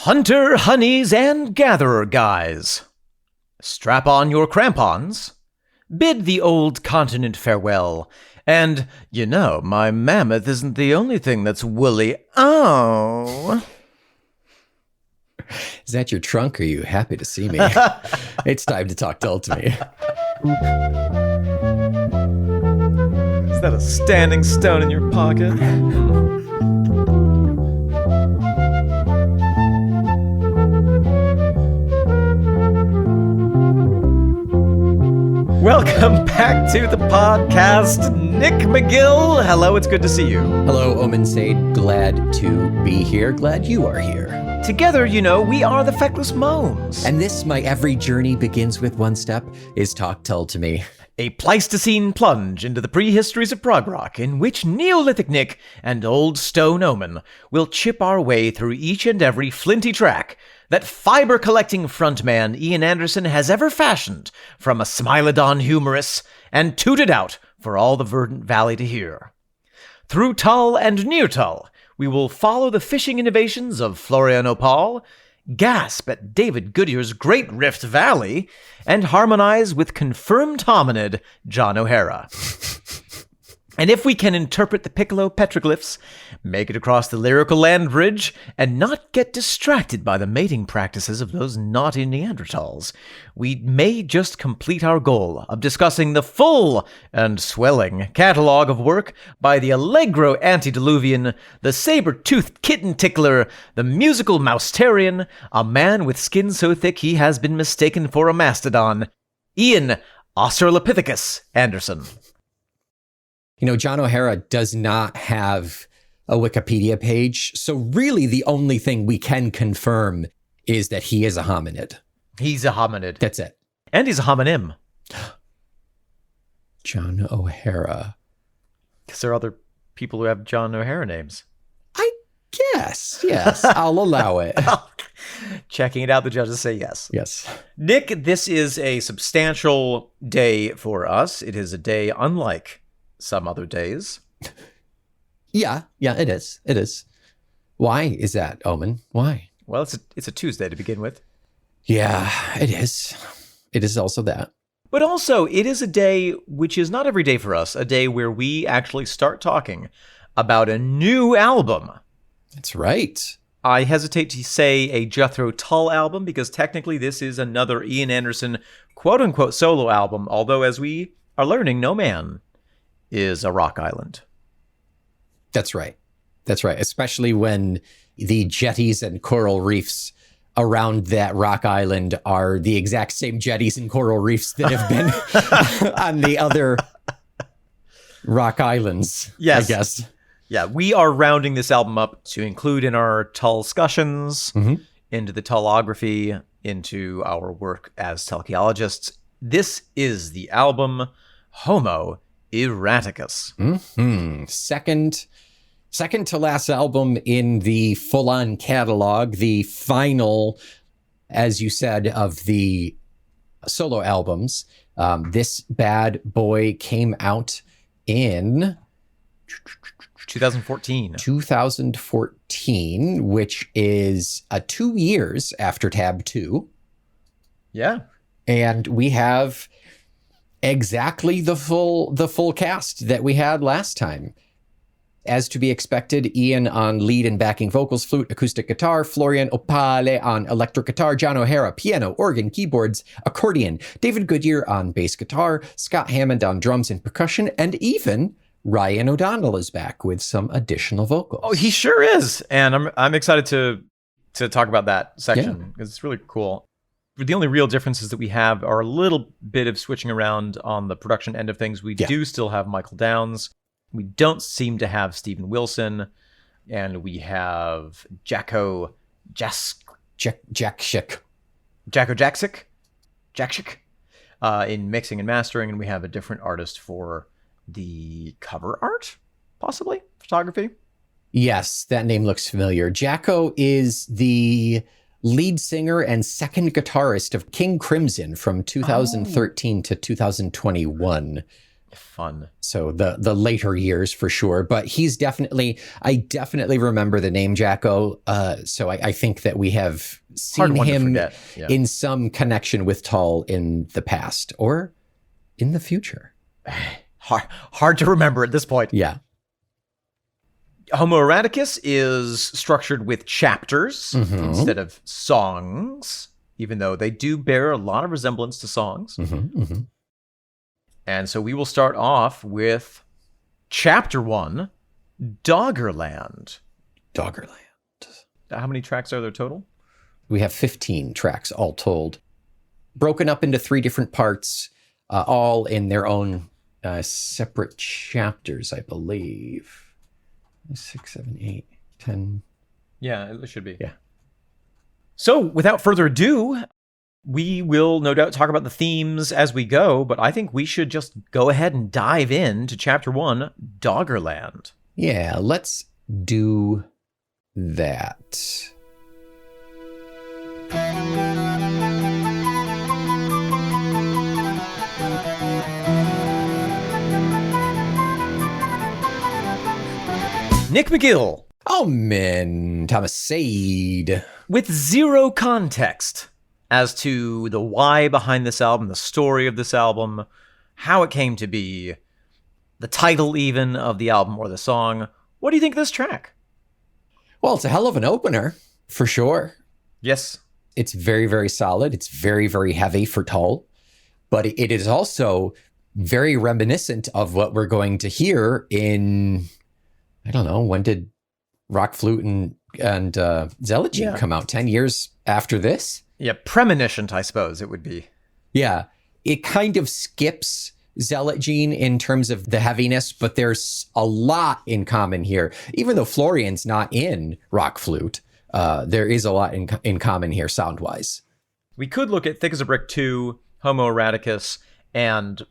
Hunter, honeys, and gatherer guys, strap on your crampons, bid the old continent farewell, and, my mammoth isn't the only thing that's woolly. Oh. Is that your trunk, or are you happy to see me? It's time to talk Tull to me. Is that a standing stone in your pocket? Welcome back to the podcast, Nick McGill. Hello, it's good to see you. Hello, Omen Sade. Glad to be here. Glad you are here. Together, we are the Feckless Moans. And this, my every journey begins with one step, is talk Tull to me. A Pleistocene plunge into the prehistories of prog rock, in which Neolithic Nick and Old Stone Omen will chip our way through each and every flinty track that fiber-collecting frontman Ian Anderson has ever fashioned from a Smilodon humorous and tooted out for all the verdant valley to hear. Through Tull and near Tull, we will follow the fishing innovations of Florian Opal, gasp at David Goodyear's Great Rift Valley, and harmonize with confirmed hominid John O'Hara. And if we can interpret the Piccolo petroglyphs, make it across the lyrical land bridge, and not get distracted by the mating practices of those naughty Neanderthals, we may just complete our goal of discussing the full and swelling catalog of work by the Allegro Antediluvian, the saber-toothed kitten tickler, the musical Mousterian, a man with skin so thick he has been mistaken for a mastodon, Ian Australopithecus Anderson. John O'Hara does not have a Wikipedia page, so really the only thing we can confirm is that he is a hominid. He's a hominid. That's it. And he's a homonym. John O'Hara. Because there are other people who have John O'Hara names. I guess, yes. I'll allow it. Checking it out, the judges say yes. Yes. Nick, this is a substantial day for us. It is a day unlike some other days. Yeah, it is. It is. Why is that, Omen? Why? Well, it's a Tuesday to begin with. Yeah, it is. It is also that. But also, it is a day which is not every day for us, a day where we actually start talking about a new album. That's right. I hesitate to say a Jethro Tull album because technically this is another Ian Anderson quote-unquote solo album, although as we are learning, no man is a rock island. That's right. That's right. Especially when the jetties and coral reefs around that rock island are the exact same jetties and coral reefs that have been on the other rock islands, yes. I guess. Yeah, we are rounding this album up to include in our Tull discussions, into the Tullography, into our work as Tullcheologists. This is the album Homo Erraticus. Second to last album in the full-on catalog, the final, as you said, of the solo albums. This bad boy came out in 2014. 2014, which is 2 years after Tab 2. Yeah. And we have exactly the full cast that we had last time. As to be expected, Ian on lead and backing vocals, flute, acoustic guitar, Florian Opale on electric guitar, John O'Hara, piano, organ, keyboards, accordion, David Goodyear on bass guitar, Scott Hammond on drums and percussion, and even Ryan O'Donnell is back with some additional vocals. Oh, he sure is. And I'm excited to talk about that section because it's really cool. The only real differences that we have are a little bit of switching around on the production end of things. We do still have Michael Downs. We don't seem to have Stephen Wilson. And we have Jacko Jaksic in mixing and mastering. And we have a different artist for the cover art, possibly, photography. Yes, that name looks familiar. Jacko is the lead singer and second guitarist of King Crimson from 2013 to 2021. Fun. So the later years for sure, but I definitely remember the name Jacko. So I think that we have seen him in some connection with Tull in the past or in the future. Hard to remember at this point. Yeah. Homo eroticus is structured with chapters instead of songs, even though they do bear a lot of resemblance to songs. And so we will start off with Chapter 1, Doggerland. Doggerland. How many tracks are there total? We have 15 tracks all told, broken up into 3 different parts, all in their own separate chapters, I believe. 6, 7, 8, 10. Yeah, it should be. Yeah. So without further ado, we will no doubt talk about the themes as we go, but I think we should just go ahead and dive into Chapter 1, Doggerland. Yeah, let's do that. Nick McGill. Omen Thomas Sade. With zero context as to the why behind this album, the story of this album, how it came to be, the title even of the album or the song. What do you think of this track? Well, it's a hell of an opener, for sure. Yes. It's very, very solid. It's very, very heavy for Tull. But it is also very reminiscent of what we're going to hear in, I don't know, when did Rock Flute and Zelegine come out? 10 years after this? Yeah, premonition, I suppose it would be. Yeah. It kind of skips Zelegine in terms of the heaviness, but there's a lot in common here. Even though Florian's not in Rock Flute, there is a lot in common here sound-wise. We could look at Thick as a Brick 2, Homo eroticus, and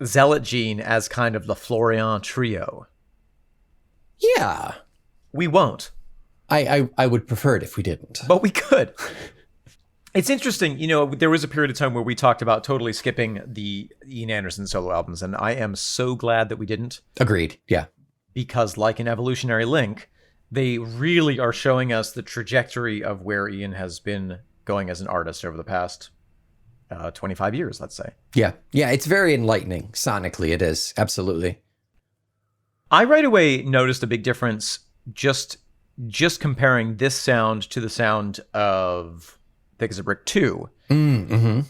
Zelegine as kind of the Florian trio. Yeah. We won't. I would prefer it if we didn't. But we could. It's interesting, there was a period of time where we talked about totally skipping the Ian Anderson solo albums, and I am so glad that we didn't. Agreed, yeah. Because like an evolutionary link, they really are showing us the trajectory of where Ian has been going as an artist over the past 25 years, let's say. Yeah, it's very enlightening. Sonically, it is, absolutely. I right away noticed a big difference just comparing this sound to the sound of Thick as a Brick 2. Mm-hmm.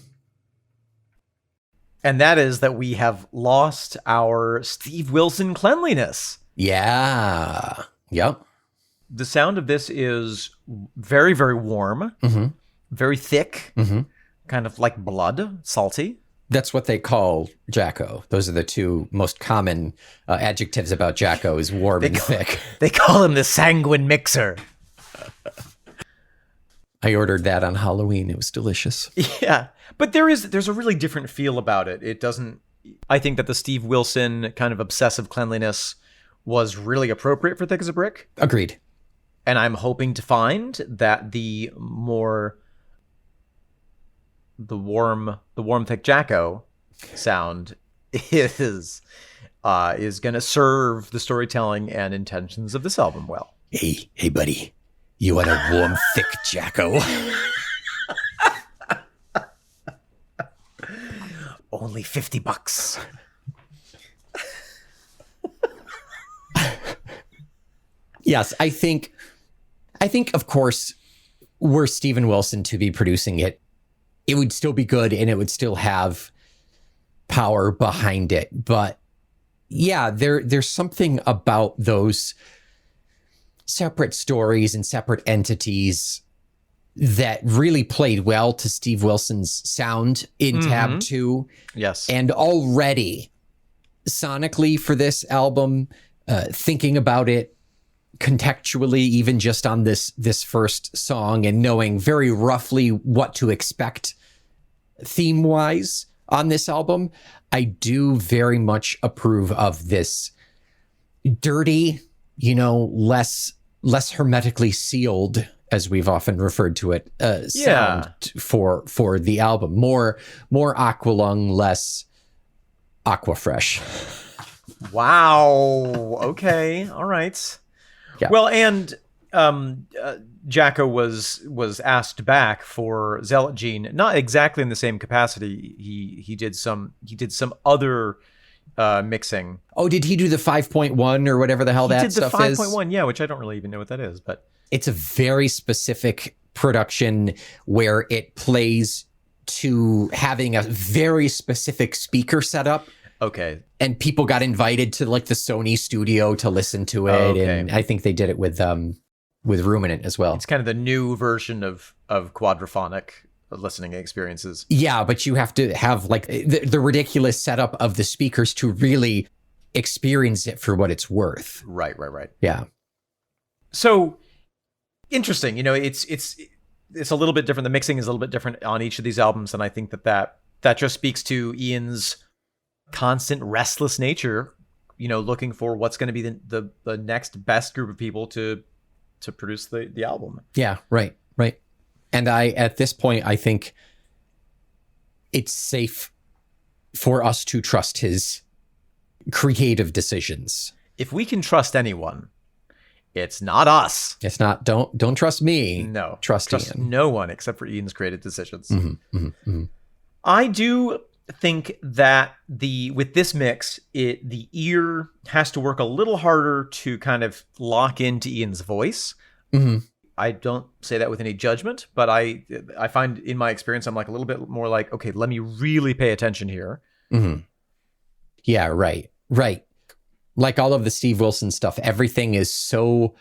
And that is that we have lost our Steve Wilson cleanliness. Yeah. Yep. The sound of this is very, very warm, very thick, kind of like blood, salty. That's what they call Jacko. Those are the 2 most common adjectives about Jacko, is warm and thick. They call him the sanguine mixer. I ordered that on Halloween. It was delicious. Yeah, but there's a really different feel about it. It doesn't. I think that the Steve Wilson kind of obsessive cleanliness was really appropriate for Thick as a Brick. Agreed. And I'm hoping to find that the warm thick Jacko sound is going to serve the storytelling and intentions of this album well. Hey buddy. You want a warm, thick Jacko? Only $50. Yes, I think, of course, were Steven Wilson to be producing it, it would still be good and it would still have power behind it. But yeah, there's something about those separate stories and separate entities that really played well to Steve Wilson's sound in tab 2. Yes. And already sonically for this album, thinking about it contextually, even just on this first song and knowing very roughly what to expect theme wise on this album, I do very much approve of this dirty, less hermetically sealed, as we've often referred to it, sound for the album. More aqualung, less Aquafresh. Wow. Okay. All right. Yeah. Well, and Jacko was asked back for Zealot Gene, not exactly in the same capacity. He did some other mixing. Oh, did he do the 5.1 or whatever the hell that stuff is? He did the 5.1, yeah, which I don't really even know what that is, but it's a very specific production where it plays to having a very specific speaker setup. Okay. And people got invited to like the Sony studio to listen to it. Okay. And I think they did it with Ruminant as well. It's kind of the new version of quadraphonic listening experiences. Yeah, but you have to have like the ridiculous setup of the speakers to really experience it for what it's worth. Right. Yeah. So interesting. It's a little bit different. The mixing is a little bit different on each of these albums, and I think that just speaks to Ian's constant restless nature, looking for what's going to be the next best group of people to produce the album. Yeah, right. And at this point, I think it's safe for us to trust his creative decisions. If we can trust anyone, it's not us. It's not, don't trust me. No. Trust Ian. No one except for Ian's creative decisions. Mm-hmm. I do think that with this mix, the ear has to work a little harder to kind of lock into Ian's voice. Mm-hmm. I don't say that with any judgment, but I find in my experience, I'm like a little bit more like, okay, let me really pay attention here. Mm-hmm. Yeah, right. Like all of the Steve Wilson stuff, everything is so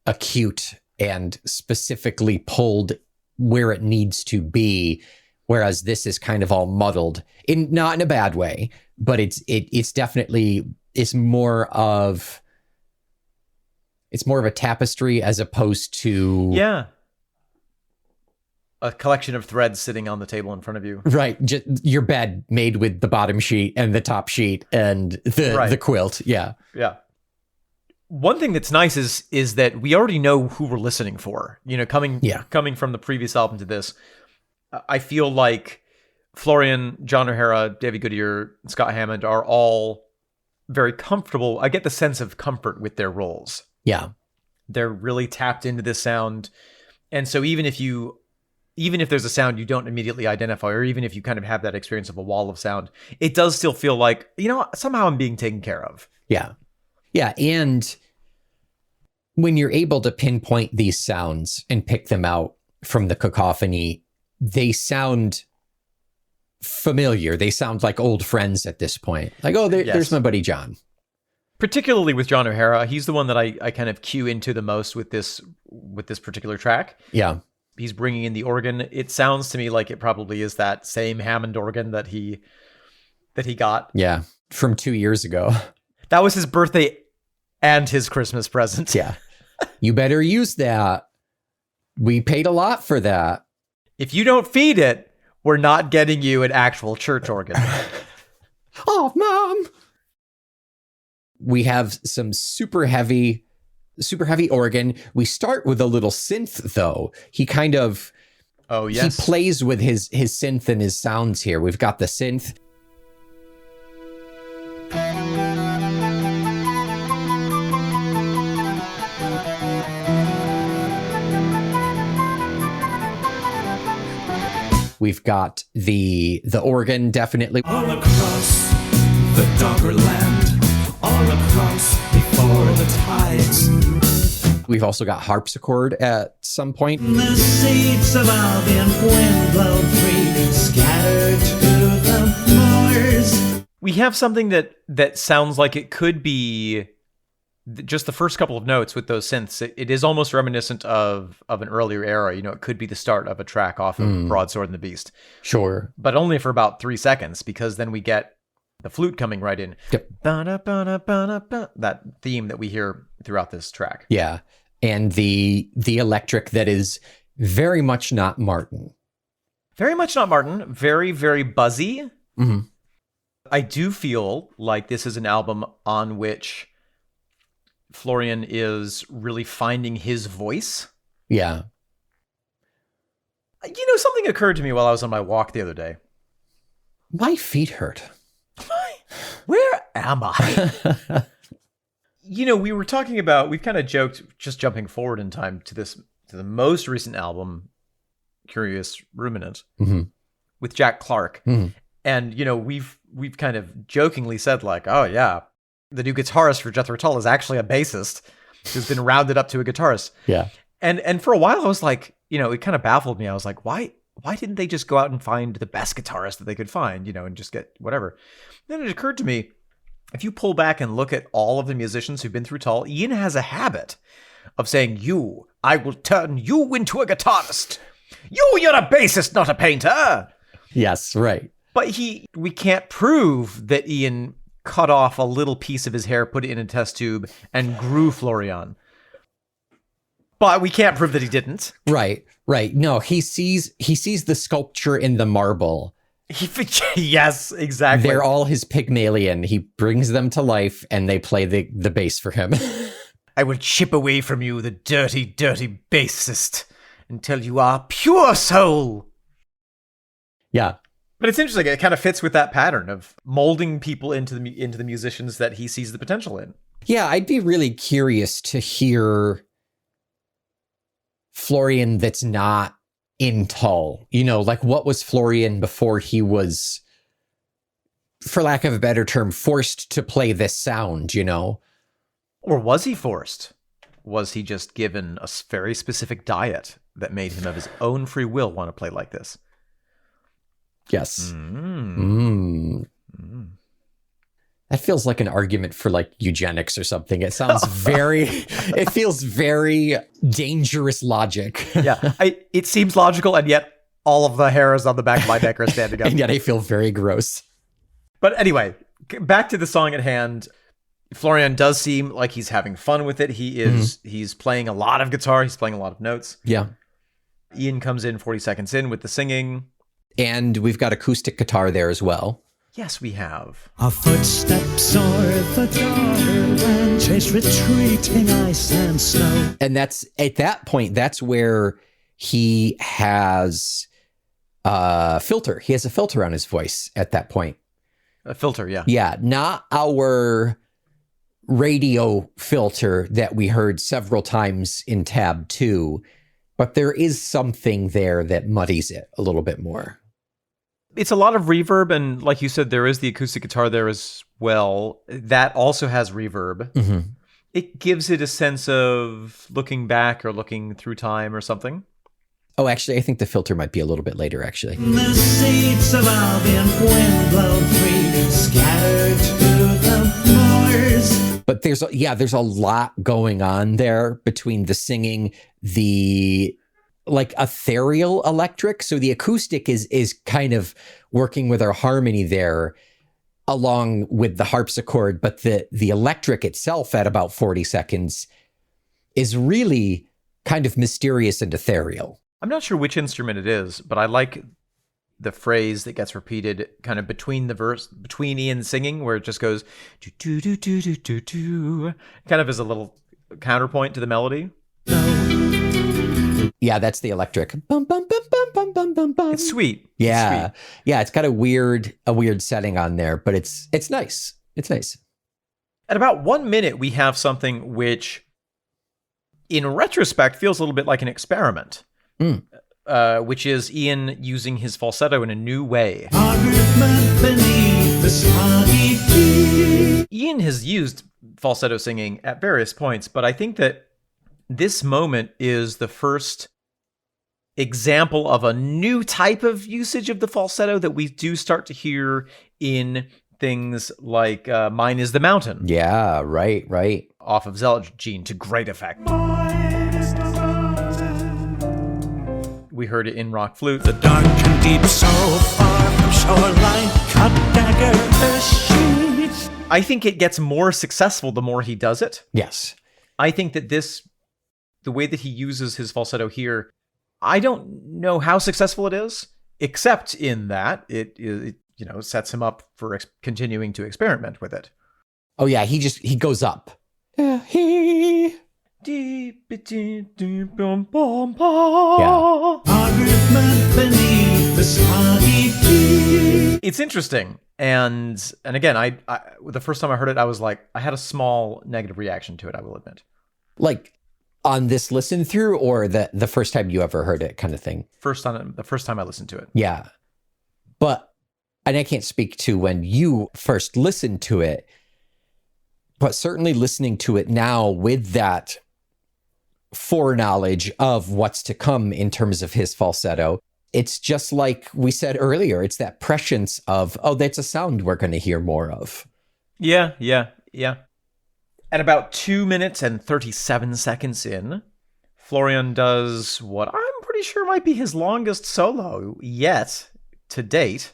acute and specifically pulled where it needs to be. Whereas this is kind of all muddled, not in a bad way, but it's definitely, it's more of a tapestry as opposed to a collection of threads sitting on the table in front of you. Right, just your bed made with the bottom sheet and the top sheet and the quilt. Yeah. One thing that's nice is that we already know who we're listening for. Coming from the previous album to this. I feel like Florian, John O'Hara, David Goodyear, Scott Hammond are all very comfortable. I get the sense of comfort with their roles. Yeah. They're really tapped into this sound. And so even if there's a sound you don't immediately identify, or even if you kind of have that experience of a wall of sound, it does still feel like, somehow I'm being taken care of. Yeah. Yeah. And when you're able to pinpoint these sounds and pick them out from the cacophony, they sound familiar. They sound like old friends at this point. Like, oh, there's my buddy John. Particularly with John O'Hara, he's the one that I kind of cue into the most with this particular track. Yeah, he's bringing in the organ. It sounds to me like it probably is that same Hammond organ that he got. Yeah, from 2 years ago. That was his birthday and his Christmas present. Yeah, you better use that. We paid a lot for that. If you don't feed it, we're not getting you an actual church organ. Oh, Mom. We have some super heavy organ. We start with a little synth, though. He kind of... Oh, yes. He plays with his synth and his sounds here. We've got the synth. We've got the organ, definitely. All across the Doggerland, all across before the tides. We've also got harpsichord at some point. The seeds of Albion, wind blown free, scattered to the moors. We have something that sounds like it could be just the first couple of notes with those synths. It is almost reminiscent of an earlier era. It could be the start of a track off of Broadsword and the Beast. Sure. But only for about 3 seconds, because then we get the flute coming right in. Yep. That theme that we hear throughout this track. Yeah. And the electric that is very much not Martin. Very much not Martin. Very, very buzzy. Mm-hmm. I do feel like this is an album on which Florian is really finding his voice. Yeah. Something occurred to me while I was on my walk the other day. My feet hurt. am I? We were talking about, we've kind of joked, just jumping forward in time to the most recent album, Curious Ruminant, with Jack Clark. And, we've kind of jokingly said like, oh yeah, the new guitarist for Jethro Tull is actually a bassist who's been rounded up to a guitarist. Yeah. And for a while I was like, it kind of baffled me. I was like, why didn't they just go out and find the best guitarist that they could find, and just get whatever? Then it occurred to me, if you pull back and look at all of the musicians who've been through Tull, Ian has a habit of saying, I will turn you into a guitarist. You're a bassist, not a painter. Yes, right. But we can't prove that Ian cut off a little piece of his hair, put it in a test tube, and grew Florian. But we can't prove that he didn't. Right. No, he sees the sculpture in the marble. Yes, exactly. They're all his Pygmalion. He brings them to life, and they play the bass for him. I will chip away from you the dirty, dirty bassist until you are pure soul. Yeah. But it's interesting. It kind of fits with that pattern of molding people into the musicians that he sees the potential in. Yeah, I'd be really curious to hear Florian that's not in Tull. Like what was Florian before he was, for lack of a better term, forced to play this sound, Or was he forced? Was he just given a very specific diet that made him of his own free will want to play like this? Yes. That feels like an argument for like eugenics or something. It sounds it feels very dangerous logic. Yeah, it seems logical, and yet all of the hairs on the back of my neck are standing up. And yet I feel very gross. But anyway, back to the song at hand. Florian does seem like he's having fun with it. He's playing a lot of guitar. He's playing a lot of notes. Yeah. Ian comes in 40 seconds in with the singing. And we've got acoustic guitar there as well. Yes, we have. Our footsteps o'er the Doggerland chase retreating ice and snow. And that's at that point, that's where he has a filter. He has a filter on his voice at that point. A filter, yeah. Yeah, not our radio filter that we heard several times in tab 2, but there is something there that muddies it a little bit more. It's a lot of reverb, and like you said, there is the acoustic guitar there as well. That also has reverb. Mm-hmm. It gives it a sense of looking back or looking through time or something. Oh, actually, I think the filter might be a little bit later, actually. The seeds of Albion, wind blown free, scattered to the moors. But there's a lot going on there between the singing, the like ethereal electric. So the acoustic is kind of working with our harmony there along with the harpsichord, but the electric itself at about 40 seconds is really kind of mysterious and ethereal. I'm not sure which instrument it is, but I like the phrase that gets repeated kind of between Ian singing, where it just goes do do do do do do do, kind of as a little counterpoint to the melody. Yeah, that's the electric. Bum, bum, bum, bum, bum, bum, bum, bum. It's sweet. Yeah. It's sweet. Yeah, it's got a weird setting on there, but it's nice. It's nice. At about 1 minute, we have something which, in retrospect, feels a little bit like an experiment, which is Ian using his falsetto in a new way. Ian has used falsetto singing at various points, but I think that this moment is the first example of a new type of usage of the falsetto that we do start to hear in things like Mine is the Mountain. Yeah, right. Off of Zealot Gene to great effect. We heard it in Rock Flute. The dark and deep, so far from shoreline, cut dagger sheets. I think it gets more successful the more he does it. Yes. I think that the way that he uses his falsetto here, I don't know how successful it is, except in that it sets him up for continuing to experiment with it. Oh yeah, he goes up. Yeah. It's interesting. And again, I the first time I heard it, I was like, I had a small negative reaction to it, I will admit. Like on this listen through, or the first time you ever heard it kind of thing? The first time I listened to it. Yeah. And I can't speak to when you first listened to it, but certainly listening to it now with that foreknowledge of what's to come in terms of his falsetto, it's just like we said earlier, it's that prescience of, oh, that's a sound we're going to hear more of. Yeah. At about 2 minutes and 37 seconds in, Florian does what I'm pretty sure might be his longest solo yet to date.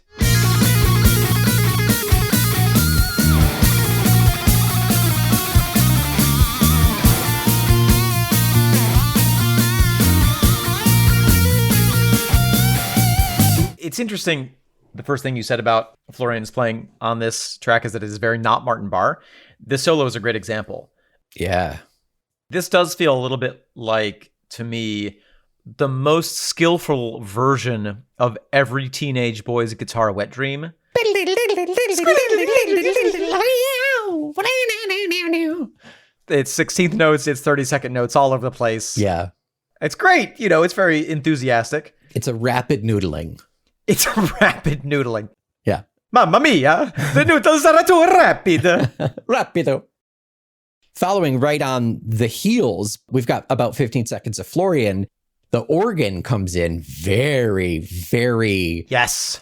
It's interesting, the first thing you said about Florian's playing on this track is that it is very not Martin Barre. This solo is a great example. Yeah. This does feel a little bit like, to me, the most skillful version of every teenage boy's guitar wet dream. It's 16th notes, it's 32nd notes all over the place. Yeah. It's great. It's very enthusiastic. It's a rapid noodling. It's a rapid noodling. Yeah. Mamma mia, the noodles are too rapid. Rapido. Following right on the heels, we've got about 15 seconds of Florian. The organ comes in very, very... Yes.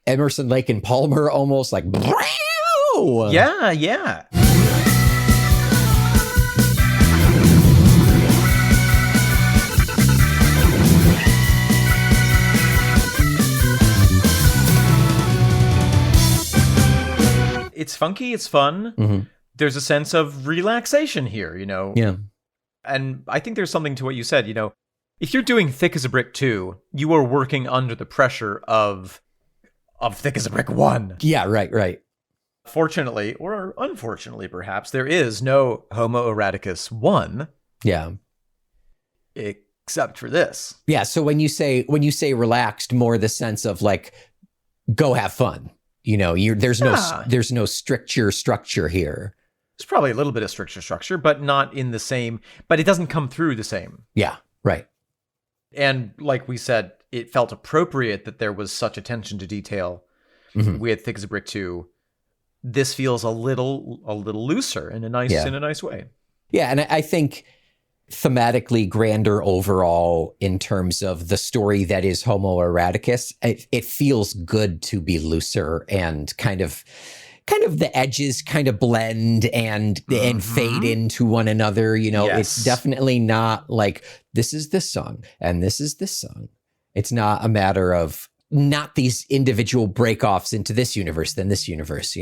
Emerson, Lake and Palmer, almost like... Yeah. It's funky, it's fun. Mm-hmm. There's a sense of relaxation here, Yeah. And I think there's something to what you said, if you're doing Thick as a Brick 2, you are working under the pressure of Thick as a Brick 1. Yeah, right. Fortunately, or unfortunately perhaps, there is no Homo Eroticus 1. Yeah. Except for this. Yeah, so when you say relaxed, more the sense of like, go have fun. There's no stricture structure here. There's probably a little bit of structure, but not in the same, but it doesn't come through the same. Yeah, right. And like we said, it felt appropriate that there was such attention to detail with Thick as a Brick 2. This feels a little looser in a nice way. Yeah, and I think thematically grander overall in terms of the story that is Homo Eroticus. It feels good to be looser and kind of the edges kind of blend and fade into one another. Yes. It's definitely not like this is this song and this is this song. It's not a matter of not these individual break-offs into this universe, then this universe.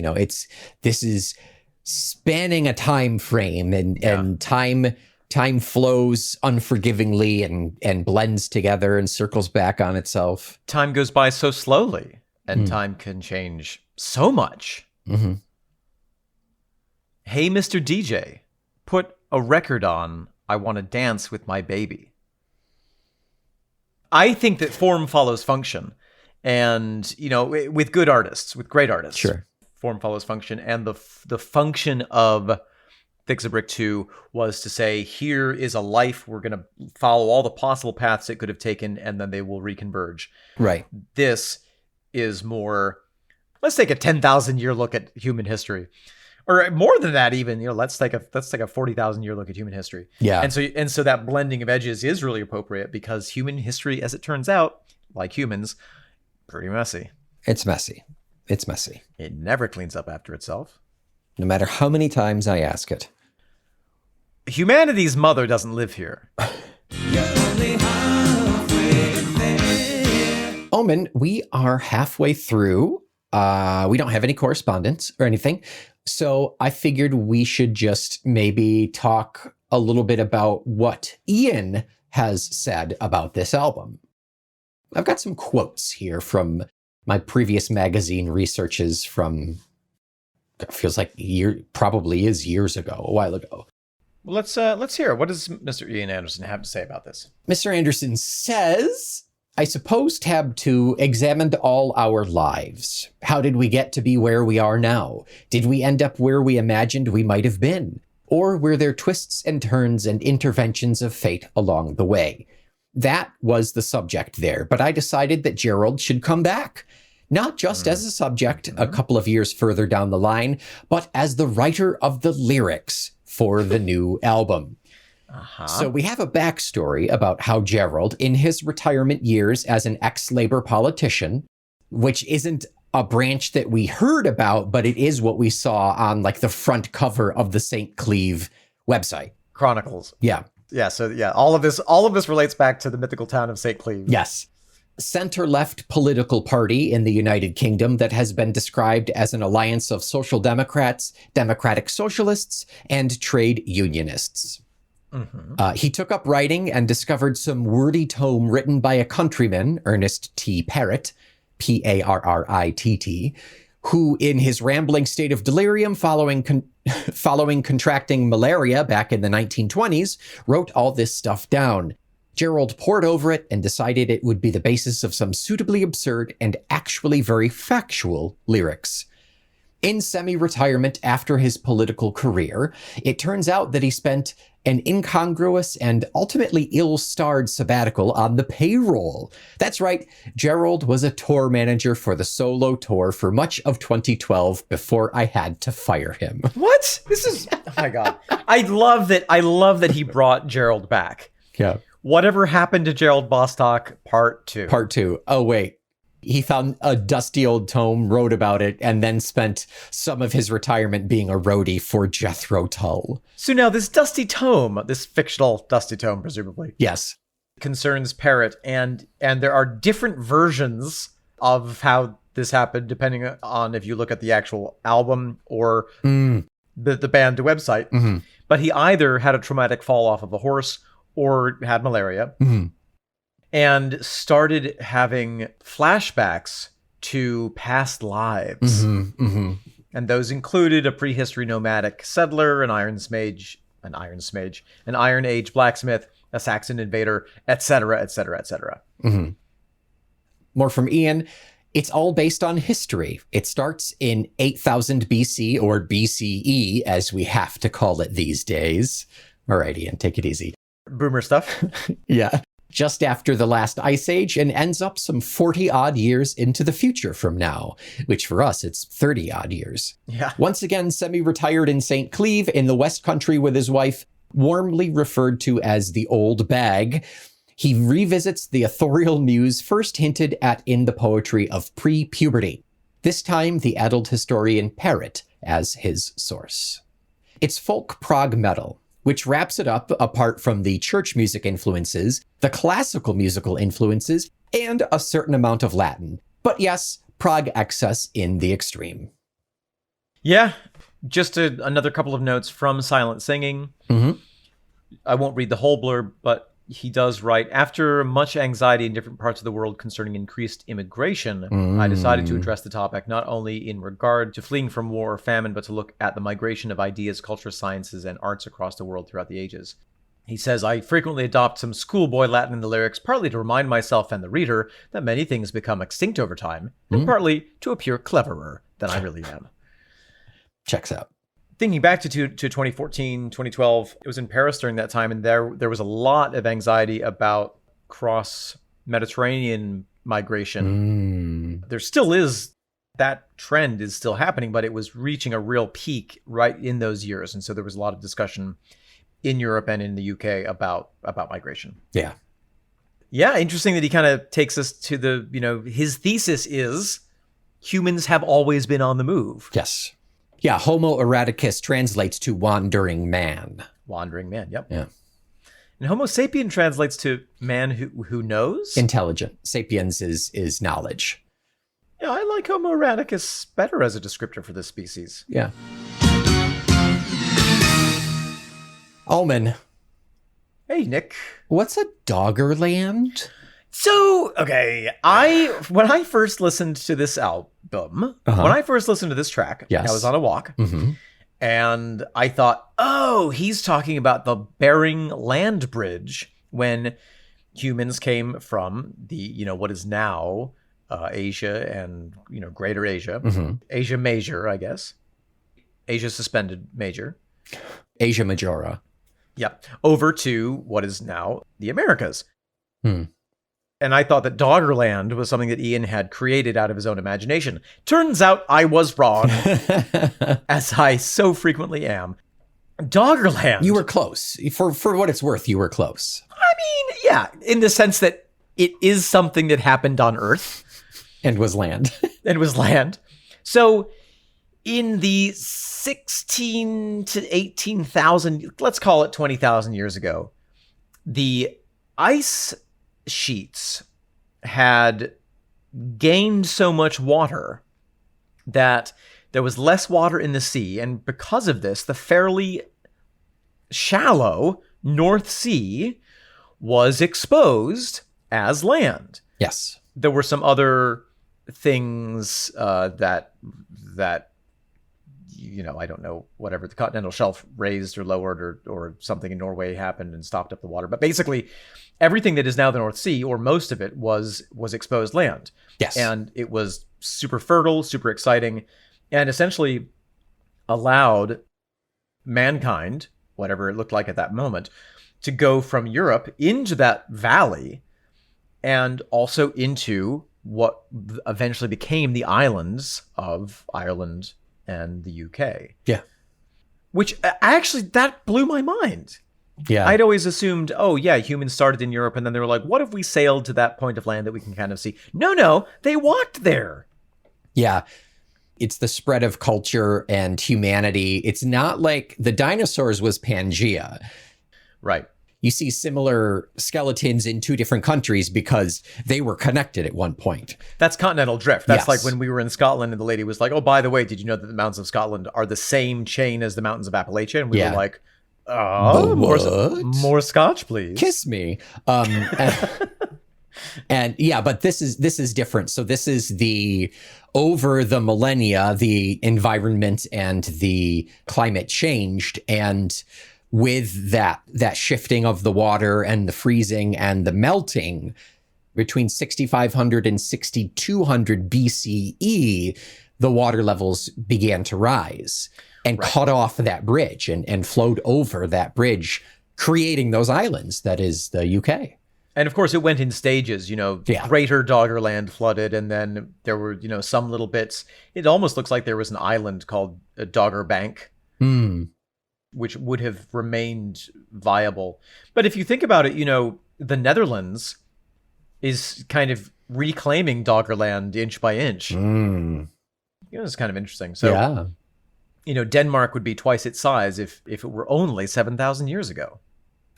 This is spanning a time frame and time flows unforgivingly and blends together and circles back on itself. Time goes by so slowly, and time can change so much. Mm-hmm. Hey, Mr. DJ, put a record on I Want to Dance with My Baby. I think that form follows function. And, with good artists, with great artists, sure, form follows function. And the function of Thick as a Brick 2 was to say, here is a life. We're going to follow all the possible paths it could have taken, and then they will reconverge. Right. This is more, let's take a 10,000 year look at human history, or more than that even. Let's take a 40,000 year look at human history. Yeah. And so that blending of edges is really appropriate because human history, as it turns out, like humans, pretty messy. It's messy. It never cleans up after itself. No matter how many times I ask it. Humanity's mother doesn't live here. Omen, we are halfway through. We don't have any correspondence or anything. So I figured we should just maybe talk a little bit about what Ian has said about this album. I've got some quotes here from my previous magazine researches from, it feels like probably is years ago, a while ago. Well, let's hear. What does Mr. Ian Anderson have to say about this? Mr. Anderson says, I suppose tab 2 examined all our lives. How did we get to be where we are now? Did we end up where we imagined we might have been? Or were there twists and turns and interventions of fate along the way? That was the subject there, but I decided that Gerald should come back. Not just as a subject a couple of years further down the line, but as the writer of the lyrics for the new album. So we have a backstory about how Gerald, in his retirement years as an ex-Labour politician, which isn't a branch that we heard about, but it is what we saw on like the front cover of the St. Cleeve website. Chronicles. Yeah. Yeah, so yeah, all of this relates back to the mythical town of St. Cleeve. Yes. Center-left political party in the United Kingdom that has been described as an alliance of social democrats, democratic socialists, and trade unionists. He took up writing and discovered some wordy tome written by a countryman, Ernest T. Parrott, Parritt, who, in his rambling state of delirium following contracting malaria back in the 1920s, wrote all this stuff down. Gerald pored over it and decided it would be the basis of some suitably absurd and actually very factual lyrics. In semi-retirement after his political career, it turns out that he spent an incongruous and ultimately ill-starred sabbatical on the payroll. That's right, Gerald was a tour manager for the solo tour for much of 2012 before I had to fire him. What? This is, oh my God. I love that he brought Gerald back. Yeah. Whatever happened to Gerald Bostock, part 2. Part 2. Oh, wait. He found a dusty old tome, wrote about it, and then spent some of his retirement being a roadie for Jethro Tull. So now this dusty tome, this fictional dusty tome, presumably. Yes. Concerns Parrott, and there are different versions of how this happened, depending on if you look at the actual album or the band website. But he either had a traumatic fall off of a horse or had malaria. And started having flashbacks to past lives. And those included a prehistory nomadic settler, an Iron Age blacksmith, a Saxon invader, etc., etc., etc. More from Ian. It's all based on history. It starts in 8000 BC, or BCE, as we have to call it these days. All right, Ian, take it easy. Boomer stuff. Yeah. Just after the last ice age, and ends up some 40-odd years into the future from now, which for us, it's 30-odd years. Yeah. Once again, semi-retired in St. Cleeve in the West Country with his wife, warmly referred to as the Old Bag, he revisits the authorial muse first hinted at in the poetry of pre-puberty, this time the adult historian Parrott as his source. It's folk prog metal, which wraps it up apart from the church music influences, the classical musical influences, and a certain amount of Latin. But yes, prog excess in the extreme. Yeah, just another couple of notes from Silent Singing. I won't read the whole blurb, but he does write, after much anxiety in different parts of the world concerning increased immigration, I decided to address the topic not only in regard to fleeing from war or famine, but to look at the migration of ideas, culture, sciences, and arts across the world throughout the ages. He says, I frequently adopt some schoolboy Latin in the lyrics, partly to remind myself and the reader that many things become extinct over time, and partly to appear cleverer than I really am. Checks out. Thinking back to 2014, 2012, it was in Paris during that time, and there was a lot of anxiety about cross-Mediterranean migration. There still is, that trend is still happening, but it was reaching a real peak right in those years. And so there was a lot of discussion in Europe and in the UK about migration. Yeah. Yeah, interesting that he kind of takes us to the, his thesis is humans have always been on the move. Yes. Yeah, Homo eradicus translates to wandering man. Wandering man, yep. Yeah. And Homo sapien translates to man who knows? Intelligent. Sapiens is knowledge. Yeah, I like Homo eradicus better as a descriptor for this species. Yeah. Omen. Hey, Nick. What's a Doggerland? So, okay, when I first listened to this album, when I first listened to this track, I was on a walk, and I thought, oh, he's talking about the Bering Land Bridge, when humans came from what is now Asia and, Greater Asia, Asia Major, I guess, Asia Suspended Major, Asia Majora. Yep, over to what is now the Americas. Hmm. And I thought that Doggerland was something that Ian had created out of his own imagination. Turns out I was wrong, as I so frequently am. Doggerland. You were close. For what it's worth, you were close. I mean, yeah, in the sense that it is something that happened on Earth. And was land. And was land. So in the 16 to 18,000, let's call it 20,000 years ago, the ice sheets had gained so much water that there was less water in the sea, and because of this, the fairly shallow North Sea was exposed as land. Yes. There were some other things that I don't know, whatever, the continental shelf raised or lowered or something in Norway happened and stopped up the water. But basically, everything that is now the North Sea, or most of it, was exposed land. Yes. And it was super fertile, super exciting, and essentially allowed mankind, whatever it looked like at that moment, to go from Europe into that valley and also into what eventually became the islands of Ireland and the UK. Yeah. Which actually, that blew my mind. Yeah. I'd always assumed, oh yeah, humans started in Europe and then they were like, what if we sailed to that point of land that we can kind of see? No, they walked there. Yeah. It's the spread of culture and humanity. It's not like the dinosaurs was Pangea. Right. You see similar skeletons in two different countries because they were connected at one point. That's continental drift. That's Yes. like when we were in Scotland and the lady was like, oh, by the way, did you know that the mountains of Scotland are the same chain as the mountains of Appalachia? And we Yeah. were like, oh, more scotch, please. Kiss me. And yeah, but this is different. So this is over the millennia, the environment and the climate changed, and with that shifting of the water and the freezing and the melting between 6,500 and 6,200 BCE, the water levels began to rise and cut off that bridge and flowed over that bridge, creating those islands that is the UK. And of course, it went in stages, Yeah. Greater Doggerland flooded, and then there were, some little bits. It almost looks like there was an island called Dogger Bank, which would have remained viable. But if you think about it, the Netherlands is kind of reclaiming Doggerland inch by inch. It's kind of interesting. So, Yeah. Denmark would be twice its size if it were only 7,000 years ago.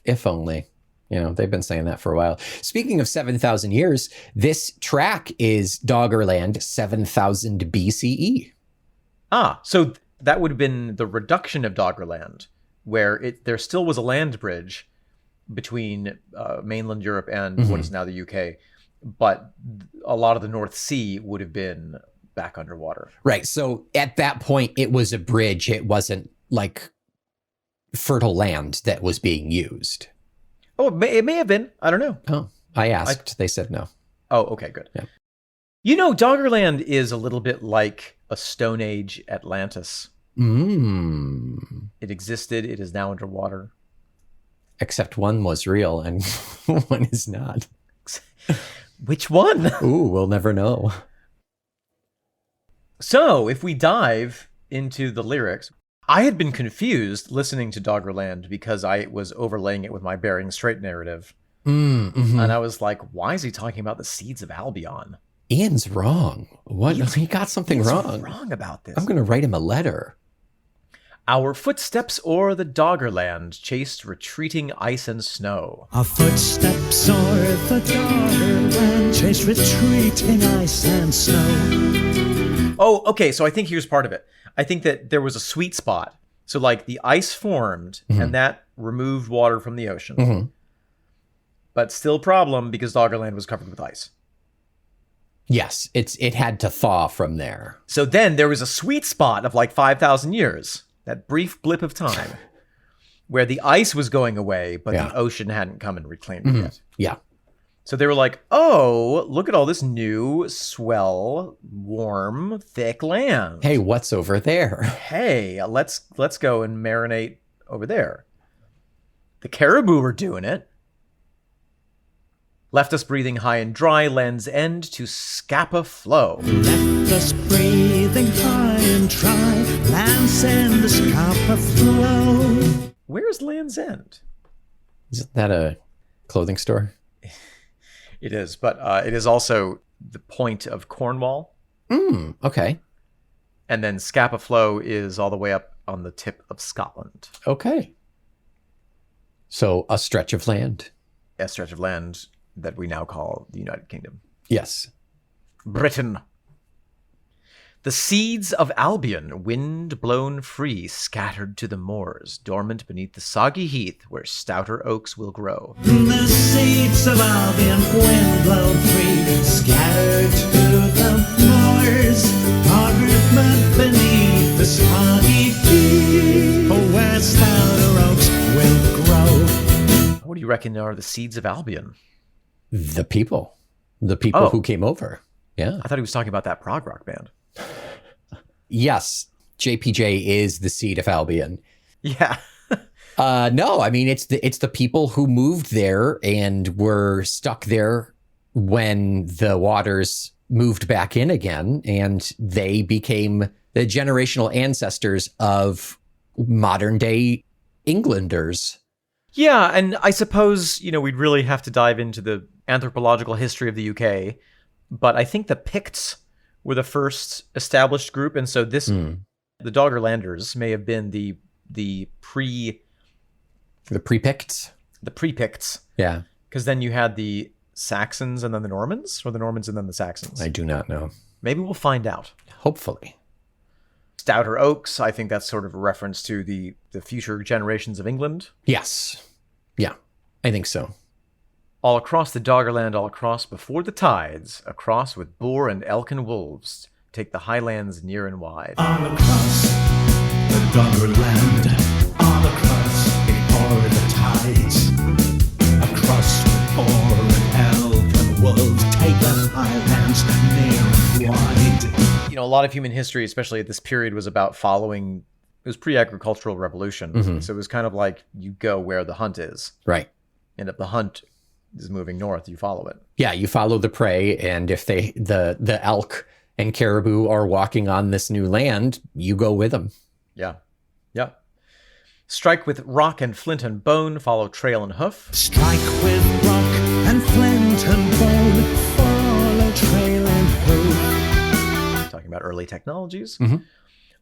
If only. They've been saying that for a while. Speaking of 7,000 years, this track is Doggerland 7,000 BCE. So that would have been the reduction of Doggerland, where there still was a land bridge between mainland Europe and what is now the UK, but a lot of the North Sea would have been back underwater. Right. So at that point, it was a bridge. It wasn't like fertile land that was being used. Oh, it may have been. I don't know. Oh, I asked. They said no. Oh, okay, good. Yeah. Doggerland is a little bit like a Stone Age Atlantis. It existed. It is now underwater. Except one was real and one is not. Which one? Ooh, we'll never know. So, if we dive into the lyrics, I had been confused listening to Doggerland because I was overlaying it with my Bering Strait narrative. And I was like, why is he talking about the seeds of Albion? Ian's wrong. What? He got something wrong. Wrong about this. I'm going to write him a letter. Our footsteps o'er the Doggerland chased retreating ice and snow. Our footsteps o'er the Doggerland chase retreating ice and snow. Oh, okay, so I think here's part of it. I think that there was a sweet spot. So, like, the ice formed, and that removed water from the ocean. But still problem, because Doggerland was covered with ice. Yes, it had to thaw from there. So then there was a sweet spot of like 5,000 years, that brief blip of time, where the ice was going away, but the ocean hadn't come and reclaimed it yet. Yeah. So they were like, oh, look at all this new, swell, warm, thick land. Hey, what's over there? Hey, let's go and marinate over there. The caribou were doing it. Left us breathing high and dry, Land's End to Scapa Flow. Left us breathing high and dry, Land's End to Scapa Flow. Where's Land's End? Isn't that a clothing store? It is, but it is also the point of Cornwall. Okay. And then Scapa Flow is all the way up on the tip of Scotland. Okay. So a stretch of land. A stretch of land that we now call the United Kingdom. Yes. Britain. The seeds of Albion, wind blown free, scattered to the moors, dormant beneath the soggy heath where stouter oaks will grow. The seeds of Albion, wind blown free, scattered to the moors, dormant beneath the soggy heath where stouter oaks will grow. What do you reckon are the seeds of Albion? The people who came over. Yeah. I thought he was talking about that prog rock band. Yes. JPJ is the seed of Albion. Yeah. No, I mean, it's the people who moved there and were stuck there when the waters moved back in again, and they became the generational ancestors of modern day Englanders. Yeah, and I suppose, we'd really have to dive into the anthropological history of the UK, but I think the Picts were the first established group, and so the Doggerlanders may have been the pre-Picts. The pre-Picts. Yeah. Because then you had the Saxons and then the Normans, or the Normans and then the Saxons. I do not know. Maybe we'll find out. Hopefully. Stouter oaks, I think that's sort of a reference to the future generations of England. Yes. Yeah, I think so. All across the Doggerland, all across before the tides, across with boar and elk and wolves, take the highlands near and wide. All across the Doggerland, all across before the tides, across with boar and elk and wolves, take the highlands near and wide. A lot of human history, especially at this period, was about following. It was pre-agricultural revolution, so it was kind of like you go where the hunt is. Right. And if the hunt is moving north, you follow it. Yeah, you follow the prey, and if the elk and caribou are walking on this new land, you go with them. Yeah. Yeah. Strike with rock and flint and bone, follow trail and hoof. Strike with rock and flint and bone, follow trail and hoof. Talking about early technologies.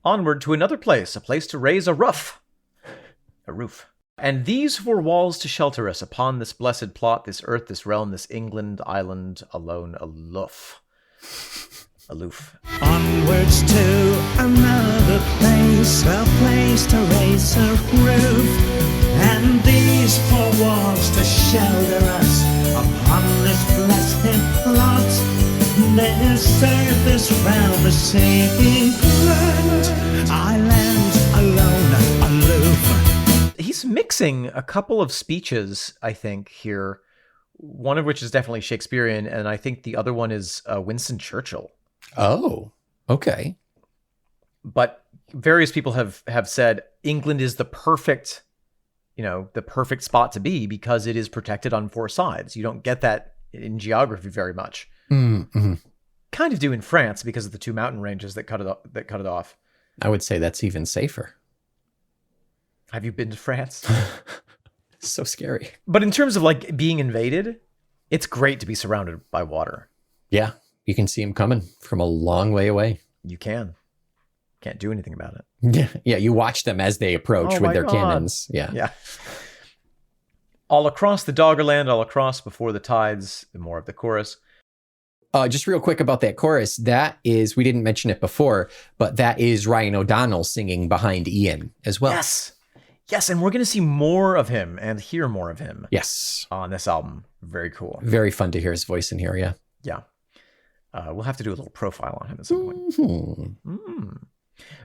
Onward to another place, a place to raise a roof. A roof. And these 4 walls to shelter us upon this blessed plot, this earth, this realm, this England, island, alone, aloof. Aloof. Onwards to another place, a place to raise a roof. And these 4 walls to shelter us upon this blessed plot. This earth, this realm, this England, island, alone, aloof. He's mixing a couple of speeches, I think, here. One of which is definitely Shakespearean, and I think the other one is Winston Churchill. Oh, okay. But various people have said England is the perfect spot to be because it is protected on 4 sides. You don't get that in geography very much. Mm-hmm. Kind of do in France because of the 2 mountain ranges that cut it off. I would say that's even safer. Have you been to France? So scary. But in terms of like being invaded, it's great to be surrounded by water. Yeah, you can see them coming from a long way away. You can't do anything about it. Yeah, you watch them as they approach with their cannons. Yeah. All across the Doggerland, all across before the tides, the more of the chorus. Just real quick about that chorus. That is, we didn't mention it before, but that is Ryan O'Donnell singing behind Ian as well. Yes, and we're going to see more of him and hear more of him. Yes. On this album. Very cool. Very fun to hear his voice in here, yeah. Yeah. We'll have to do a little profile on him at some point.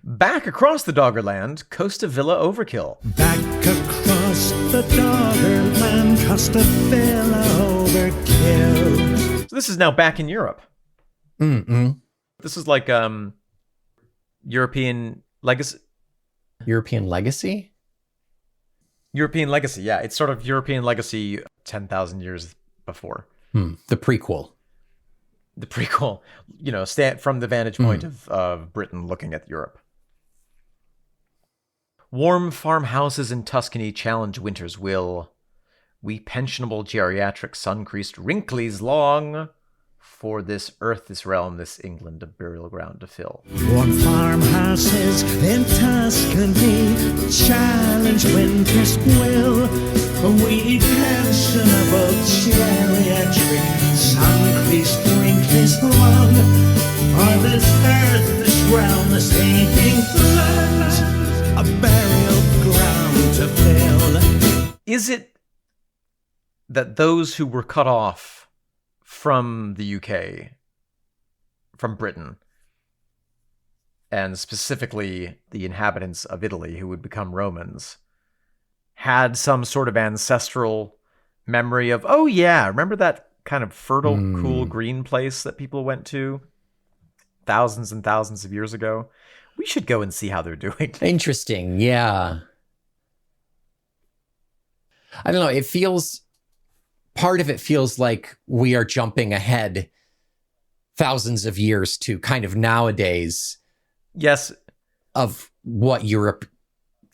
Back across the Doggerland, Costa Villa Overkill. Back across the Doggerland, Costa Villa overkill. So this is now back in Europe. Mm-mm. This is like European legacy. European legacy? European legacy, yeah. It's sort of European legacy 10,000 years before. The prequel. The prequel, from the vantage point of Britain looking at Europe. Warm farmhouses in Tuscany challenge winter's will. We pensionable geriatric sun-creased wrinklies long. For this earth, this realm, this England, a burial ground to fill. Warm farmhouses in Tuscany challenge winter's will. We pensionable geriatric sun-creased wrinklies long. For this earth, this realm, this England, a burial ground to fill. Is it that those who were cut off from the UK, from Britain, and specifically the inhabitants of Italy who would become Romans, had some sort of ancestral memory of, oh yeah, remember that kind of fertile, cool green place that people went to thousands and thousands of years ago? We should go and see how they're doing. Interesting, yeah. I don't know, part of it feels like we are jumping ahead thousands of years to kind of nowadays. Yes. Of what Europe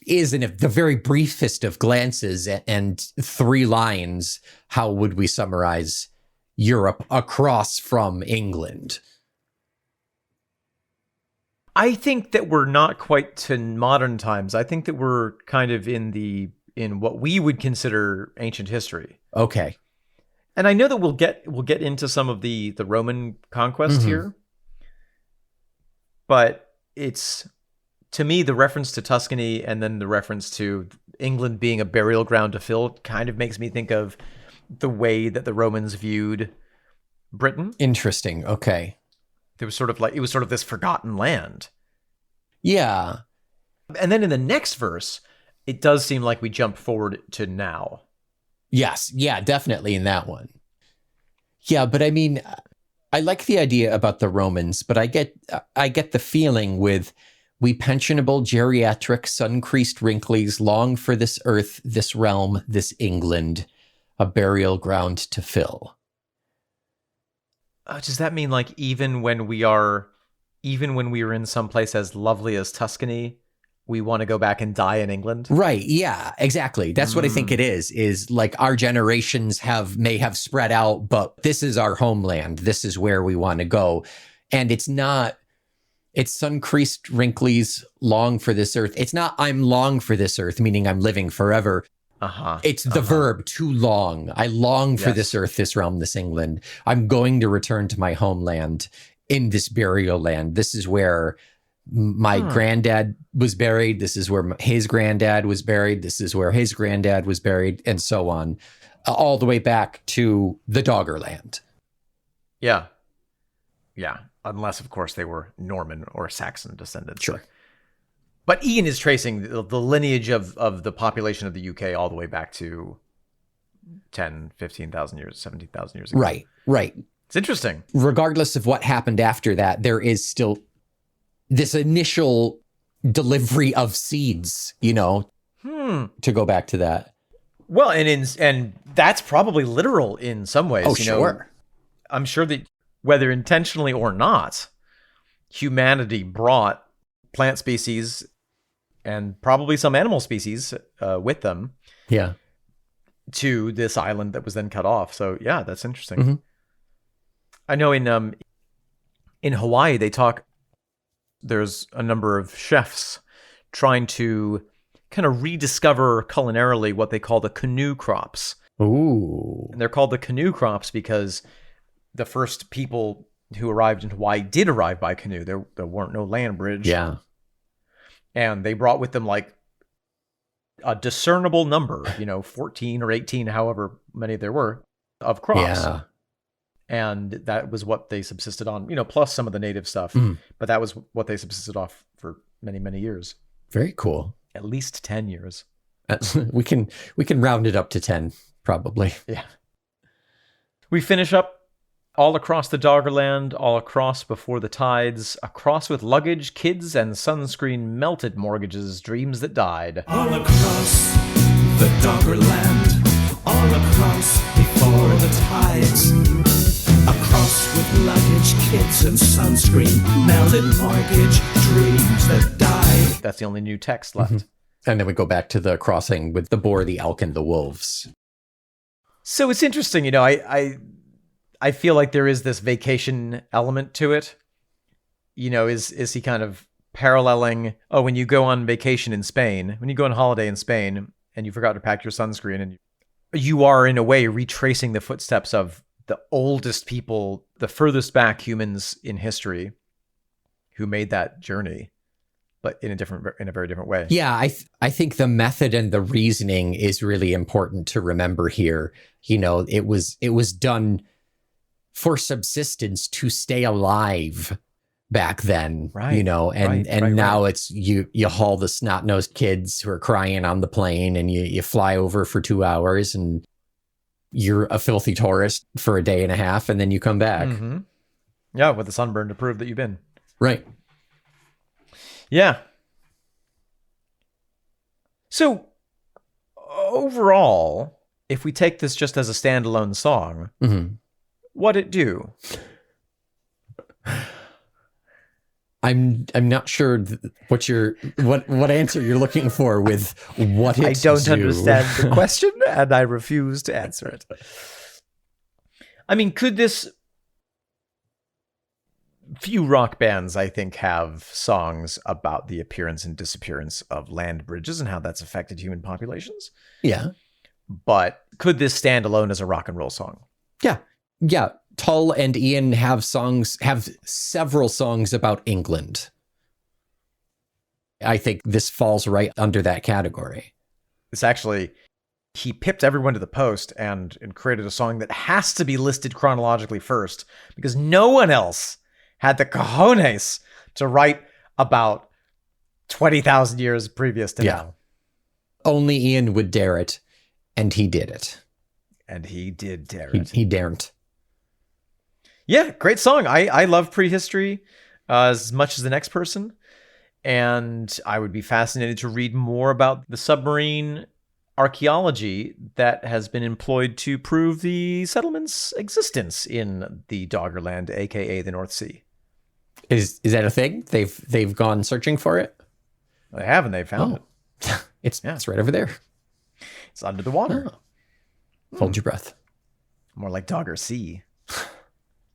is in the very briefest of glances and 3 lines. How would we summarize Europe across from England? I think that we're not quite to modern times. I think that we're kind of in what we would consider ancient history. Okay. And I know that we'll get into some of the Roman conquest here. But it's, to me, the reference to Tuscany and then the reference to England being a burial ground to fill kind of makes me think of the way that the Romans viewed Britain. Interesting. Okay. It was sort of this forgotten land. Yeah. And then in the next verse, it does seem like we jump forward to now. Yes. Yeah, definitely in that one. Yeah, but I mean, I like the idea about the Romans, but I get the feeling with we pensionable geriatric sun-creased wrinklies long for this earth, this realm, this England, a burial ground to fill. Does that mean like even when we are in some place as lovely as Tuscany, we want to go back and die in England? Right. Yeah, exactly. That's what I think it is like our generations may have spread out, but this is our homeland. This is where we want to go. And it's sun-creased wrinklies long for this earth. It's not I'm long for this earth, meaning I'm living forever. It's the verb to long. I long for this earth, this realm, this England. I'm going to return to my homeland in this burial land. This is where my granddad was buried. This is where his granddad was buried. This is where his granddad was buried, and so on, all the way back to the Doggerland. Yeah. Yeah. Unless, of course, they were Norman or Saxon descendants. Sure. But Ian is tracing the lineage of the population of the UK all the way back to 10, 15,000 years, 17,000 years ago. Right, right. It's interesting. Regardless of what happened after that, there is still this initial delivery of seeds, to go back to that. Well, and that's probably literal in some ways. Oh, sure. I'm sure that whether intentionally or not, humanity brought plant species and probably some animal species with them. Yeah. To this island that was then cut off. So yeah, that's interesting. I know in Hawaii there's a number of chefs trying to kind of rediscover culinarily what they call the canoe crops. Ooh. And they're called the canoe crops because the first people who arrived in Hawaii did arrive by canoe. There weren't no land bridge. Yeah. And they brought with them like a discernible number, 14 or 18, however many there were, of crops. Yeah. And that was what they subsisted on, plus some of the native stuff. But that was what they subsisted off for many, many years. Very cool. At least 10 years. We can round it up to 10, probably. Yeah. We finish up all across the Doggerland, all across before the tides, across with luggage, kids, and sunscreen melted mortgages, dreams that died. All across the Doggerland, all across before the tides, across with luggage, kids, and sunscreen, melted mortgage, dreams that died. That's the only new text left. And then we go back to the crossing with the boar, the elk, and the wolves. So it's interesting, you know, I feel like there is this vacation element to it. You know, is he kind of paralleling, when you go on vacation in Spain, when you go on holiday in Spain and you forgot to pack your sunscreen, and you are in a way retracing the footsteps of the oldest people, the furthest back humans in history who made that journey, but in a very different way. Yeah, I think the method and the reasoning is really important to remember here. You know, it was done for subsistence to stay alive back then, right, you know, and right, now it's you haul the snot-nosed kids who are crying on the plane, and you fly over for 2 hours, and you're a filthy tourist for a day and a half, and then you come back. Mm-hmm. Yeah, with the sunburn to prove that you've been. Right. Yeah. So overall, if we take this just as a standalone song, what'd it do? I'm not sure what answer you're looking for with what it I don't do. understand the question, and I refuse to answer it. I mean, could this... Few rock bands, I think, have songs about the appearance and disappearance of land bridges and how that's affected human populations. Yeah. But could this stand alone as a rock and roll song? Yeah. Yeah. Tull and Ian have several songs about England. I think this falls right under that category. It's actually, he pipped everyone to the post and created a song that has to be listed chronologically first, because no one else had the cojones to write about 20,000 years previous to now. Only Ian would dare it, and he did it. And he did dare it. He daren't. Yeah, great song. I love prehistory as much as the next person. And I would be fascinated to read more about the submarine archaeology that has been employed to prove the settlement's existence in the Doggerland, aka the North Sea. Is that a thing? They've gone searching for it? They have, and they found it. It's right over there. It's under the water. Hold your breath. More like Dogger Sea.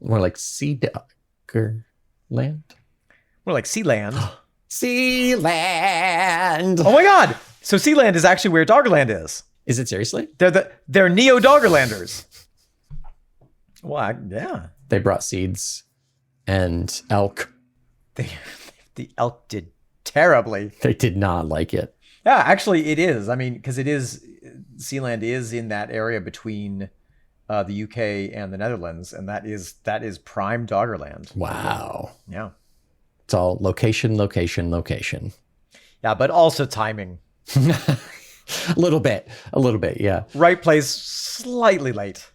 More like Sea Doggerland. More like Sealand. Sealand. Oh my God! So Sealand is actually where Doggerland is. Is it seriously? They're Neo-Doggerlanders. Well, yeah. They brought seeds and elk. The elk did terribly. They did not like it. Yeah, actually it is. I mean, because Sealand is in that area between the UK and the Netherlands, and that is prime Doggerland. Wow. Yeah. It's all location, location, location. Yeah, but also timing. A little bit, yeah. Right place, slightly late.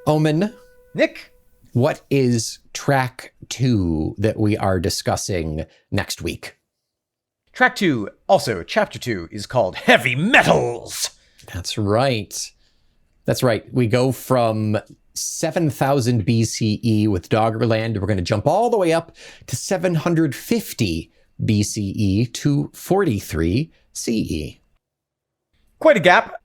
Omen. Nick. What is track 2 that we are discussing next week? Track 2, also chapter 2, is called Heavy Metals. That's right. We go from 7,000 BCE with Doggerland. We're going to jump all the way up to 750 BCE to 43 CE. Quite a gap.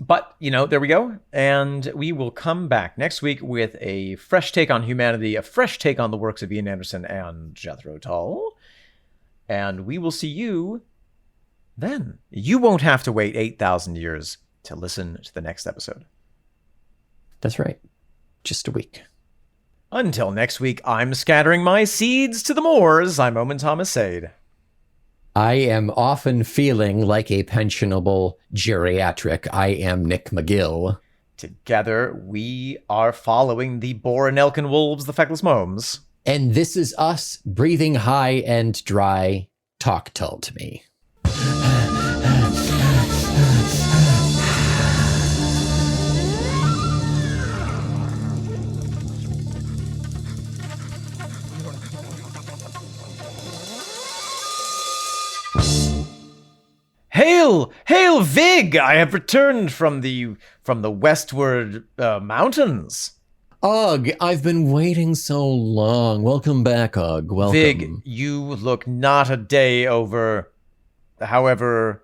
But, there we go. And we will come back next week with a fresh take on humanity, a fresh take on the works of Ian Anderson and Jethro Tull. And we will see you then. You won't have to wait 8,000 years to listen to the next episode. That's right. Just a week. Until next week, I'm scattering my seeds to the moors. I'm Omen Thomas Sade. I am often feeling like a pensionable geriatric. I am Nick McGill. Together, we are following the Boar and Elkin wolves, the feckless momes. And this is us breathing high and dry. Talk Tull to me. Hail! Hail, Vig! I have returned from the westward mountains. Ugh, I've been waiting so long. Welcome back, Ugh. Welcome. Vig, you look not a day over however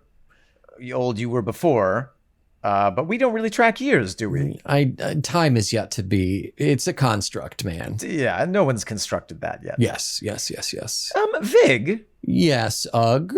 old you were before. But we don't really track years, do we? Time is yet to be. It's a construct, man. Yeah, no one's constructed that yet. Yes. Vig? Yes, Ugh.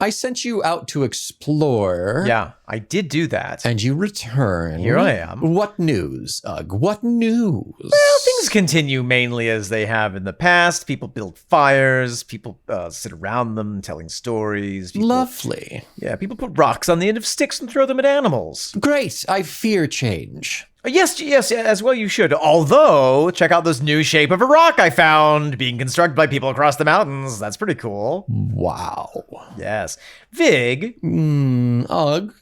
I sent you out to explore. Yeah, I did do that. And you return. Here I am. What news, Ugh? What news? Well, things continue mainly as they have in the past. People build fires. People sit around them telling stories. Lovely. Yeah, people put rocks on the end of sticks and throw them at animals. Great. I fear change. Yes, as well you should. Although, check out this new shape of a rock I found being constructed by people across the mountains. That's pretty cool. Wow. Yes. Vig. Ugh.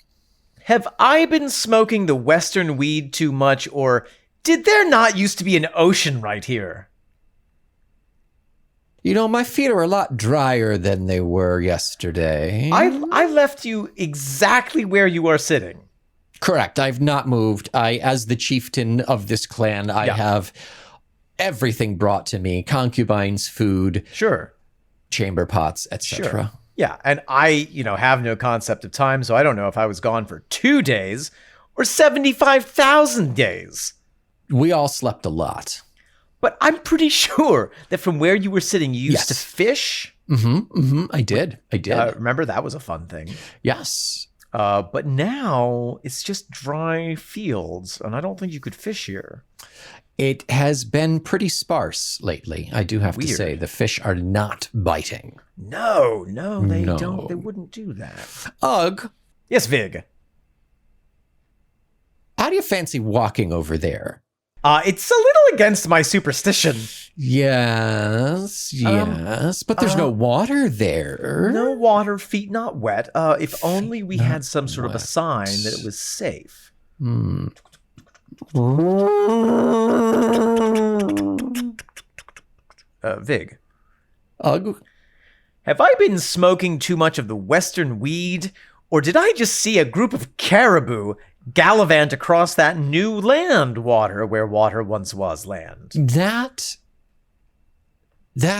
Have I been smoking the western weed too much, or did there not used to be an ocean right here? You know, my feet are a lot drier than they were yesterday. I left you exactly where you are sitting. Correct. I've not moved. As the chieftain of this clan, I have everything brought to me. Concubines, food. Sure. Chamber pots, etc. Sure. Yeah, and I, have no concept of time, so I don't know if I was gone for 2 days or 75,000 days. We all slept a lot. But I'm pretty sure that from where you were sitting, you used to fish. I did. Remember, that was a fun thing. Yes. But now it's just dry fields, and I don't think you could fish here. It has been pretty sparse lately, I do have to Weird. say. The fish are not biting. No, they don't. They wouldn't do that. Ugh. Yes, Vig. How do you fancy walking over there? It's a little against my superstition. Yes, but there's no water there. No water, feet not wet. If only we had some sort of a sign that it was safe. Vig. Ugh. Have I been smoking too much of the western weed, or did I just see a group of caribou gallivant across that new land water where water once was land? That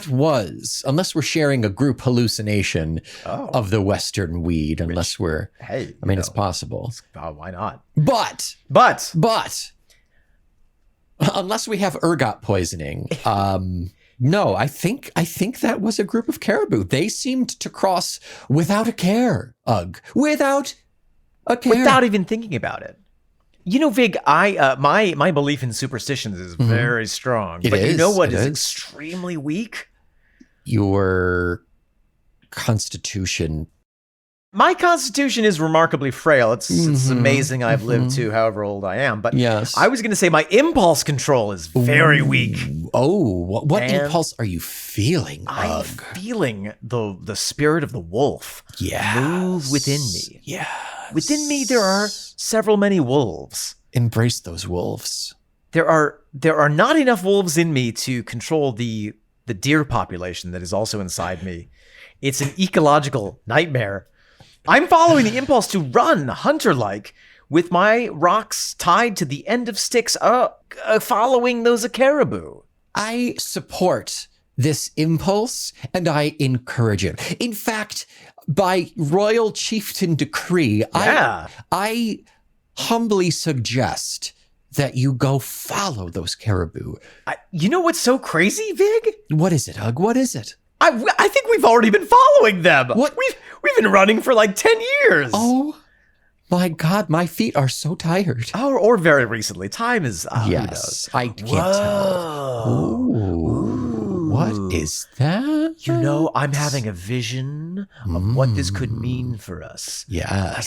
was, unless we're sharing a group hallucination of the western weed, unless we're, it's possible. Why not? But, unless we have ergot poisoning, no, I think that was a group of caribou. They seemed to cross without a care, Ugh. Without a care. Without even thinking about it. Vig, my belief in superstitions is very strong. But you know what is extremely weak? Your constitution. My constitution is remarkably frail. It's amazing I've lived to however old I am. But yes. I was going to say my impulse control is very weak. Oh, what impulse are you feeling, I'm Ugh? feeling the spirit of the wolf move within me. Yeah. Within me, there are many wolves. Embrace those wolves. There are not enough wolves in me to control the deer population that is also inside me. It's an ecological nightmare. I'm following the impulse to run hunter-like with my rocks tied to the end of sticks, following those caribou. I support this impulse and I encourage it. In fact, by royal chieftain decree, I humbly suggest that you go follow those caribou. You know what's so crazy, Vig? What is it, Ugh? What is it? I think we've already been following them. What? We've been running for like 10 years. Oh my God, my feet are so tired. Or very recently. Time is, yes, I can't tell. Ooh. What is that? You know, I'm having a vision of what this could mean for us. Yes. I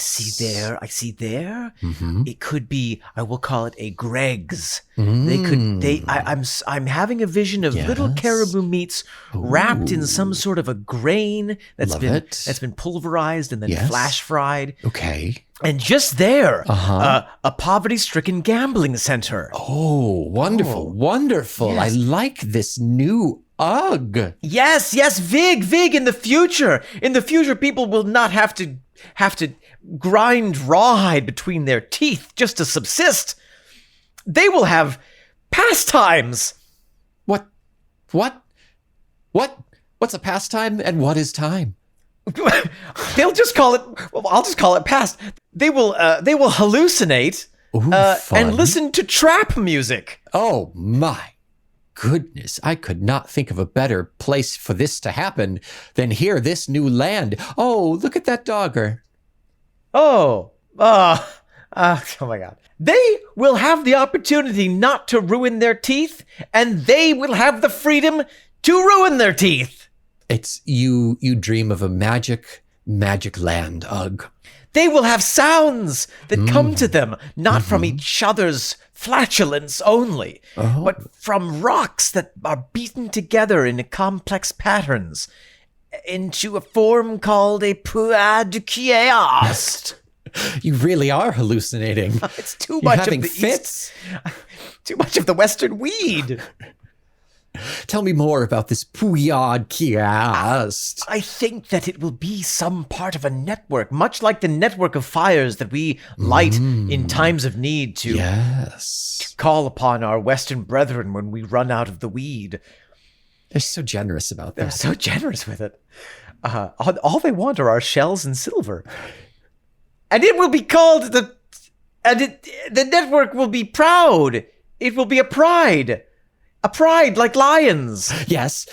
see there. It could be, I will call it a Greg's. I'm having a vision of little caribou meats wrapped in some sort of a grain that's been pulverized and then flash fried. Okay. And just there, a poverty-stricken gambling center. Oh, wonderful, wonderful. Yes. I like this new UGG. Yes, Vig, in the future, people will not have to grind rawhide between their teeth just to subsist. They will have pastimes. What? What's a pastime and what is time? They'll just call it. Well, I'll just call it past. They will hallucinate and listen to trap music. Oh my goodness! I could not think of a better place for this to happen than here, this new land. Oh, look at that dogger. Oh my God! They will have the opportunity not to ruin their teeth, and they will have the freedom to ruin their teeth. It's you dream of a magic land, Ugg. They will have sounds that come to them, not from each other's flatulence only, but from rocks that are beaten together in complex patterns into a form called a puer du chaos. You really are hallucinating. It's too much having of the fits. Too much of the Western weed. Tell me more about this Puyad Kiast. I think that it will be some part of a network, much like the network of fires that we light in times of need to call upon our Western brethren when we run out of the weed. They're so generous about that. They're so generous with it. All they want are our shells and silver. And it will be called the network will be proud. It will be a pride. A pride like lions. Yes.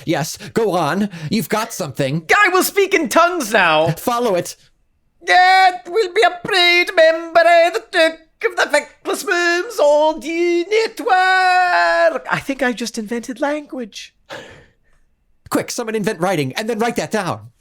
Go on. You've got something. I will speak in tongues now. Follow it. It will be a pride member of the Duke of the Feckless Moons all the network. I think I just invented language. Quick, someone invent writing and then write that down.